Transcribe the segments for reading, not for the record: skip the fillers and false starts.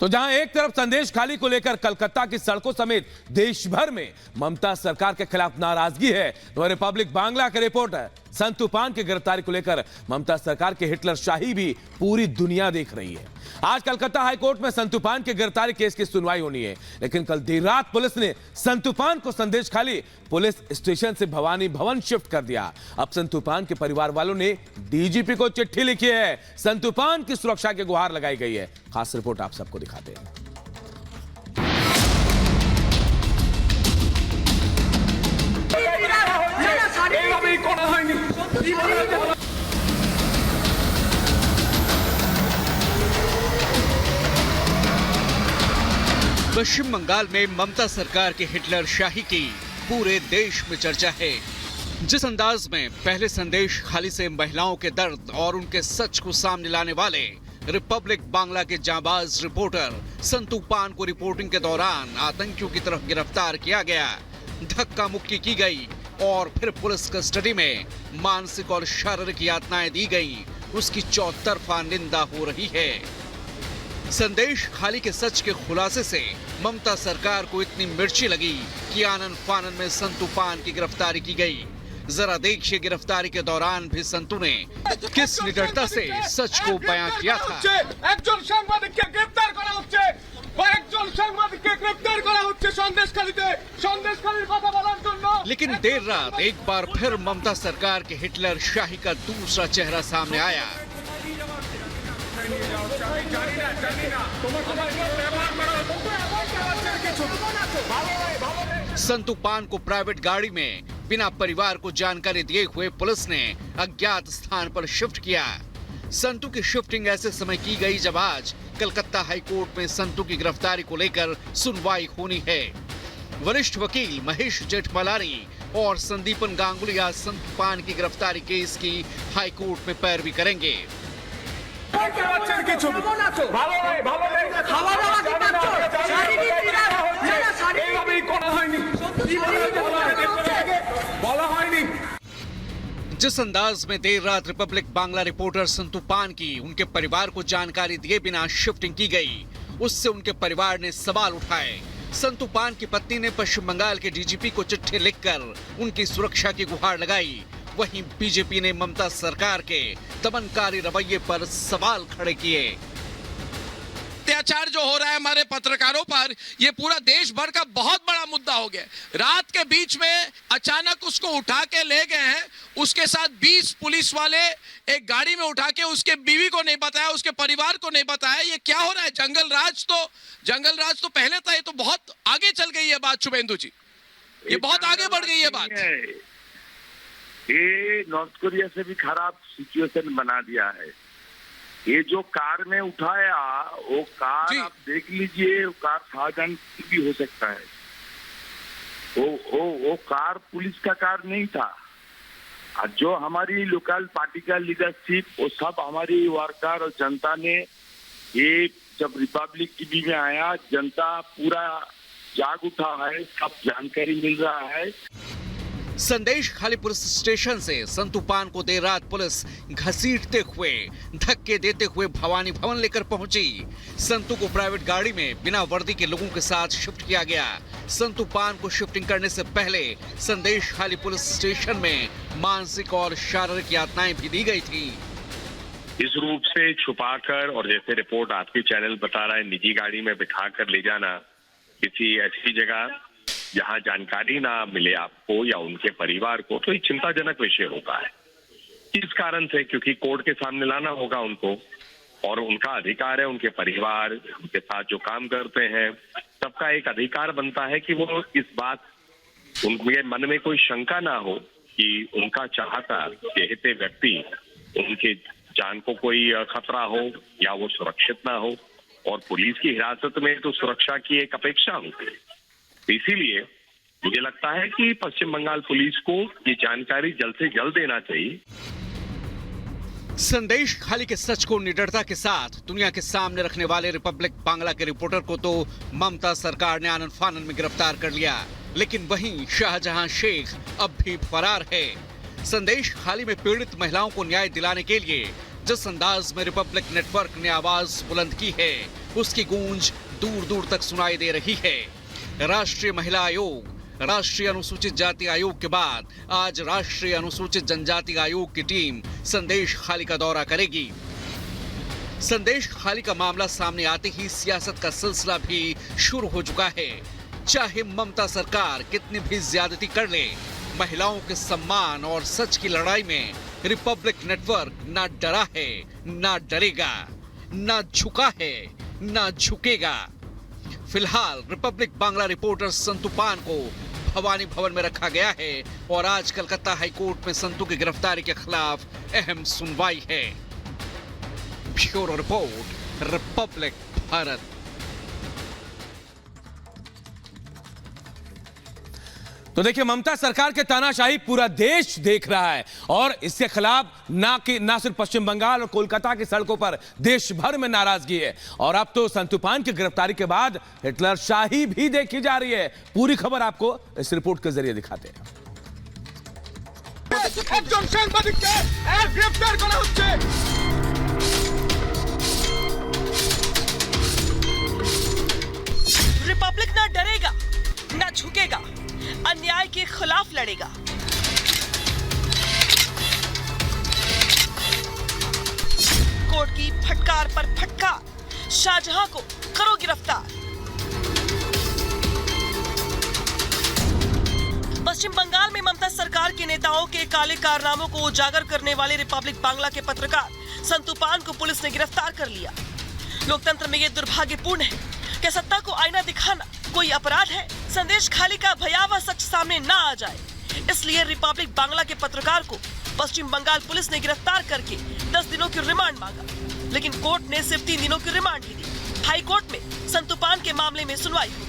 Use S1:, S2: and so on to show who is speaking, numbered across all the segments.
S1: तो जहां एक तरफ संदेश खाली को लेकर कलकत्ता की सड़कों समेत देश भर में ममता सरकार के खिलाफ नाराजगी है, तो रिपब्लिक बांग्ला के रिपोर्टर संतू पान की गिरफ्तारी को लेकर ममता सरकार के हिटलर शाही भी पूरी दुनिया देख रही है। आज कलकत्ता हाईकोर्ट में संतू पान के गिरफ्तारी केस की सुनवाई होनी है, लेकिन कल देर रात पुलिस ने संतू पान को संदेश खाली पुलिस स्टेशन से भवानी भवन शिफ्ट कर दिया। अब संतू पान के परिवार वालों ने डीजीपी को चिट्ठी लिखी है। संतू पान की सुरक्षा की गुहार लगाई गई है। खास रिपोर्ट आप सबको दिखाते हैं।
S2: पश्चिम बंगाल में ममता सरकार के हिटलर शाही की पूरे देश में चर्चा है। जिस अंदाज में पहले संदेश खाली से महिलाओं के दर्द और उनके सच को सामने लाने वाले रिपब्लिक बांग्ला के जांबाज रिपोर्टर संतू पान को रिपोर्टिंग के दौरान आतंकियों की तरफ गिरफ्तार किया गया, धक्का मुक्की की गई और फिर पुलिस कस्टडी में मानसिक और शारीरिक यातनाएं दी गई, उसकी चौतरफा निंदा हो रही है। संदेश खाली के सच के खुलासे से ममता सरकार को इतनी मिर्ची लगी कि आनन फानन में संतू पान की गिरफ्तारी की गई। जरा देखिए गिरफ्तारी के दौरान भी संतू ने किस निडरता से सच को बयां किया था। लेकिन देर रात एक बार फिर ममता सरकार के हिटलर शाही का दूसरा चेहरा सामने आया। संतू पान को प्राइवेट गाड़ी में बिना परिवार को जानकारी दिए हुए पुलिस ने अज्ञात स्थान पर शिफ्ट किया। संतू की शिफ्टिंग ऐसे समय की गई जब आज कलकत्ता हाईकोर्ट में संतू की गिरफ्तारी को लेकर सुनवाई होनी है। वरिष्ठ वकील महेश जेठमलानी और संदीपन गांगुली आज संतू पान की गिरफ्तारी केस की हाईकोर्ट में पैरवी करेंगे। जिस अंदाज में देर रात रिपब्लिक बांग्ला रिपोर्टर संतू पान की उनके परिवार को जानकारी दिए बिना शिफ्टिंग की गई, उससे उनके परिवार ने सवाल उठाए। संतू पान की पत्नी ने पश्चिम बंगाल के डीजीपी को चिट्ठी लिखकर उनकी सुरक्षा की गुहार लगाई। वहीं बीजेपी ने ममता सरकार के दमनकारी रवैये पर सवाल खड़े किए।
S3: अत्याचार जो हो रहा है हमारे पत्रकारों पर, ये पूरा देश भर का बहुत बड़ा मुद्दा हो गया। रात के बीच में अचानक उसको उठा के ले गए हैं, उसके साथ 20 पुलिस वाले एक गाड़ी में उठा के उसके बीवी को नहीं बताया, उसके परिवार को नहीं बताया। ये क्या हो रहा है? जंगल राज तो पहले था, ये तो बहुत आगे चल गई है बात शुभेंदु जी, ये बहुत आगे बढ़ गई है बात।
S4: ये नॉर्थ कोरिया से भी खराब सिचुएशन बना दिया है। ये जो कार में उठाया वो कार आप देख लीजिए, वो कार शाहजहां की भी हो सकता है। वो कार पुलिस का कार नहीं था। और जो हमारी लोकल पार्टी का लीडरशिप, वो सब हमारी वर्कर और जनता ने, ये जब रिपब्लिक टीवी में आया, जनता पूरा जाग उठा है, सब जानकारी मिल रहा है।
S2: संदेश खाली पुलिस स्टेशन से संतू पान को देर रात पुलिस घसीटते हुए धक्के देते हुए भवानी भवन लेकर पहुंची। संतू को प्राइवेट गाड़ी में बिना वर्दी के लोगों के साथ शिफ्ट किया गया। संतू पान को शिफ्टिंग करने से पहले संदेश खाली पुलिस स्टेशन में मानसिक और शारीरिक यातनाएं भी दी गई थी।
S5: इस रूप से छुपाकर, और जैसे रिपोर्ट आपके चैनल बता रहा है, निजी गाड़ी में बिठाकर ले जाना किसी ऐसी जगह जहां जानकारी ना मिले आपको या उनके परिवार को, तो ये चिंताजनक विषय होता है। इस कारण से, क्योंकि कोर्ट के सामने लाना होगा उनको, और उनका अधिकार है, उनके परिवार उनके साथ जो काम करते हैं सबका एक अधिकार बनता है कि वो इस बात, उनके मन में कोई शंका ना हो कि उनका चाहता चहेते व्यक्ति, उनके जान को कोई खतरा हो या वो सुरक्षित ना हो। और पुलिस की हिरासत में तो सुरक्षा की एक अपेक्षा होती है। इसीलिए मुझे लगता है कि पश्चिम बंगाल पुलिस को ये जानकारी जल्द से जल्द देना चाहिए।
S2: संदेश खाली के सच को निडरता के साथ दुनिया के सामने रखने वाले रिपब्लिक बांग्ला के रिपोर्टर को तो ममता सरकार ने आनन फानन में गिरफ्तार कर लिया, लेकिन वहीं शाहजहां शेख अब भी फरार है। संदेश खाली में पीड़ित महिलाओं को न्याय दिलाने के लिए जिस अंदाज में रिपब्लिक नेटवर्क ने आवाज बुलंद की है, उसकी गूंज दूर दूर तक सुनाई दे रही है। राष्ट्रीय महिला आयोग, राष्ट्रीय अनुसूचित जाति आयोग के बाद आज राष्ट्रीय अनुसूचित जनजाति आयोग की टीम संदेश खाली का दौरा करेगी। संदेश खाली का मामला सामने आते ही सियासत का सिलसिला भी शुरू हो चुका है। चाहे ममता सरकार कितनी भी ज्यादती कर ले, महिलाओं के सम्मान और सच की लड़ाई में रिपब्लिक नेटवर्क ना डरा है, ना डरेगा, ना झुका है, ना झुकेगा। फिलहाल रिपब्लिक बांग्ला रिपोर्टर संतु पान को भवानी भवन में रखा गया है और आज कलकत्ता हाईकोर्ट में संतु की गिरफ्तारी के खिलाफ अहम सुनवाई है। Bureau report, Republic Bharat.
S1: तो देखिए, ममता सरकार के तानाशाही पूरा देश देख रहा है और इसके खिलाफ ना सिर्फ पश्चिम बंगाल और कोलकाता की सड़कों पर देश भर में नाराजगी है। और अब तो संतु पान की गिरफ्तारी के बाद हिटलर शाही भी देखी जा रही है। पूरी खबर आपको इस रिपोर्ट के जरिए दिखाते हैं।
S6: रिपब्लिक ना डरेगा, ना झुकेगा, अन्याय के खिलाफ लड़ेगा। कोर्ट की फटकार पर फटकार, शाहजहां को करो गिरफ्तार। पश्चिम बंगाल में ममता सरकार के नेताओं के काले कारनामों को उजागर करने वाले रिपब्लिक बांग्ला के पत्रकार संतु पान को पुलिस ने गिरफ्तार कर लिया। लोकतंत्र में यह दुर्भाग्यपूर्ण है। क्या सत्ता को आईना दिखाना कोई अपराध है? संदेश खाली का भयावह सच सामने ना आ जाए, इसलिए रिपब्लिक बांग्ला के पत्रकार को पश्चिम बंगाल पुलिस ने गिरफ्तार करके 10 दिनों की रिमांड मांगा, लेकिन कोर्ट ने सिर्फ 3 दिनों की रिमांड ही दी। हाई कोर्ट में संतु पान के मामले में सुनवाई हुई।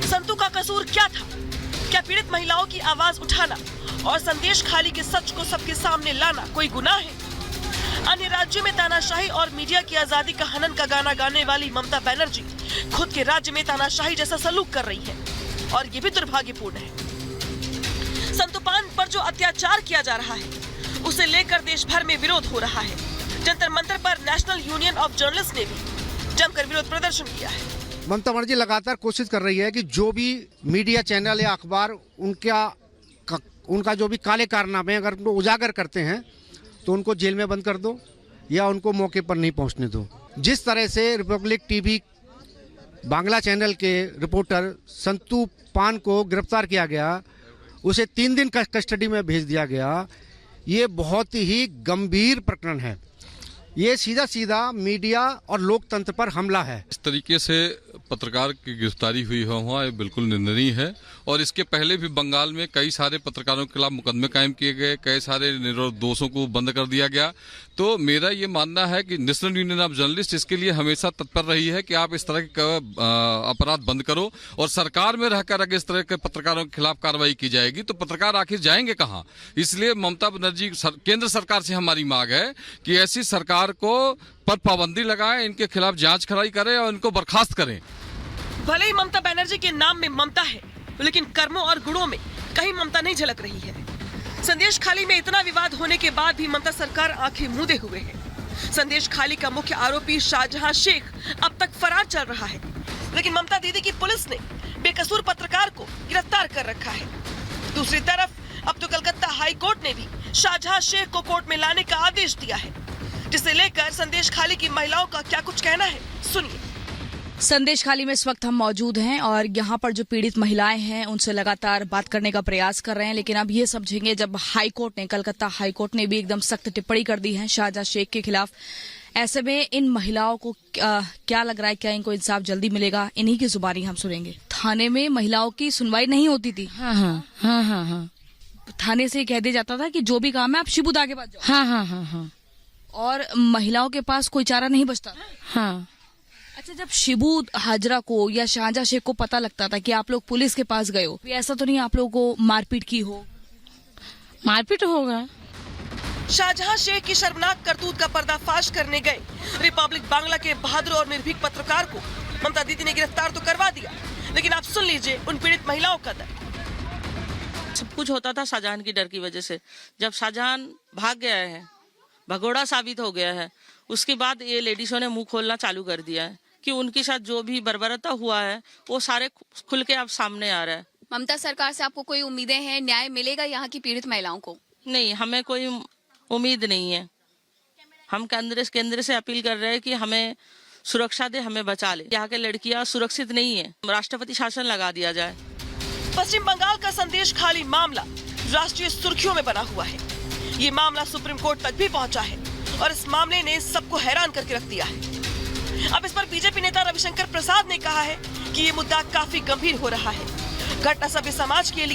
S6: संतु का कसूर क्या था? क्या पीड़ित महिलाओं की आवाज उठाना और संदेश खाली के सच को सबके सामने लाना कोई गुनाह है? अन्य राज्यों में तानाशाही और मीडिया की आजादी का हनन का गाना गाने वाली ममता बनर्जी खुद के राज्य में तानाशाही जैसा सलूक कर रही है और ये भी दुर्भाग्यपूर्ण है। संतु पान पर जो अत्याचार किया जा रहा है, उसे लेकर देश भर में विरोध हो रहा है। जंतर मंतर पर नेशनल यूनियन ऑफ जर्नलिस्ट ने भी जमकर विरोध प्रदर्शन किया है।
S7: ममता बनर्जी लगातार कोशिश कर रही है कि जो भी मीडिया चैनल या अखबार उनका जो भी काले कारनामे अगर उनको उजागर करते हैं तो उनको जेल में बंद कर दो या उनको मौके पर नहीं पहुंचने दो। जिस तरह से रिपब्लिक टीवी बांग्ला चैनल के रिपोर्टर संतु पान को गिरफ्तार किया गया, उसे 3 दिन कस्टडी में भेज दिया गया, ये बहुत ही गंभीर प्रकरण है। ये सीधा सीधा मीडिया और लोकतंत्र पर हमला है।
S8: इस तरीके से पत्रकार की गिरफ्तारी हुई हुआ ये बिल्कुल निंदनीय है और इसके पहले भी बंगाल में कई सारे पत्रकारों के खिलाफ मुकदमे कायम किए गए, कई सारे निर्दोषों को बंद कर दिया गया। तो मेरा ये मानना है कि नेशनल यूनियन ऑफ जर्नलिस्ट इसके लिए हमेशा तत्पर रही है कि आप इस तरह के अपराध बंद करो और सरकार में रहकर अगर इस तरह के पत्रकारों के खिलाफ कार्रवाई की जाएगी तो पत्रकार आखिर जाएंगे कहाँ। इसलिए ममता बनर्जी केंद्र सरकार से हमारी मांग है कि ऐसी सरकार को पर पाबंदी लगाए, इनके खिलाफ जांच खराई करें और इनको बर्खास्त करें।
S6: भले ही ममता बनर्जी के नाम में ममता है, लेकिन कर्मों और गुणों में कहीं ममता नहीं झलक रही है। संदेश खाली में इतना विवाद होने के बाद भी ममता सरकार आंखें मूंदे हुए है। संदेश खाली का मुख्य आरोपी शाहजहां शेख अब तक फरार चल रहा है, लेकिन ममता दीदी की पुलिस ने बेकसूर पत्रकार को गिरफ्तार कर रखा है। दूसरी तरफ अब तो कलकत्ता हाई कोर्ट ने भी शाहजहां शेख को कोर्ट में लाने का आदेश दिया है, जिसे लेकर संदेश खाली की महिलाओं का क्या कुछ कहना है, सुनिए।
S9: संदेश खाली में इस वक्त हम मौजूद हैं और यहाँ पर जो पीड़ित महिलाएं हैं उनसे लगातार बात करने का प्रयास कर रहे हैं, लेकिन अब ये समझेंगे जब कलकत्ता हाई कोर्ट ने भी एकदम सख्त टिप्पणी कर दी है शाहजहां शेख के खिलाफ। ऐसे में इन महिलाओं को क्या लग रहा है, क्या इनको इंसाफ जल्दी मिलेगा? इन्हीं की जुबानी हम सुनेंगे। थाने में महिलाओं की सुनवाई नहीं होती थी। हाँ। थाने से कह दिया जाता था कि जो भी काम है आप शिबू दा के पास जाओ। हाँ। और महिलाओं के पास कोई चारा नहीं बचता। हाँ। अच्छा, जब शिबू हाजरा को या शाहजहां शेख को पता लगता था कि आप लोग पुलिस के पास गए हो, ऐसा तो नहीं आप लोगों को मारपीट की हो?
S10: मारपीट होगा।
S6: शाहजहां शेख की शर्मनाक करतूत का पर्दाफाश करने गए रिपब्लिक बांग्ला के बहादुर और निर्भीक पत्रकार को ममता दीदी ने गिरफ्तार तो करवा दिया, लेकिन आप सुन लीजिए उन पीड़ित महिलाओं का दर्द।
S10: सब कुछ होता था शाहजहां की डर की वजह से। जब शाहजहां भाग गया है भगोड़ा साबित हो गया है। उसके बाद ये लेडीजों ने मुंह खोलना चालू कर दिया है कि उनके साथ जो भी बर्बरता हुआ है वो सारे खुल के अब सामने आ रहा है।
S11: ममता सरकार से आपको कोई उम्मीदें हैं? न्याय मिलेगा यहाँ की पीड़ित महिलाओं को?
S10: नहीं, हमें कोई उम्मीद नहीं है। हम केंद्र से अपील कर रहे हैं कि हमें सुरक्षा दे, हमें बचा ले। यहाँ के लड़कियां सुरक्षित नहीं है, राष्ट्रपति शासन लगा दिया जाए।
S6: पश्चिम बंगाल का संदेश खाली मामला राष्ट्रीय सुर्खियों में बना हुआ है। ये मामला सुप्रीम कोर्ट तक भी पहुंचा है और इस मामले ने सबको हैरान करके रख दिया है। अब इस पर बीजेपी नेता रविशंकर प्रसाद ने कहा है कि ये मुद्दा काफी गंभीर हो रहा है। घटना सभ्य समाज के लिए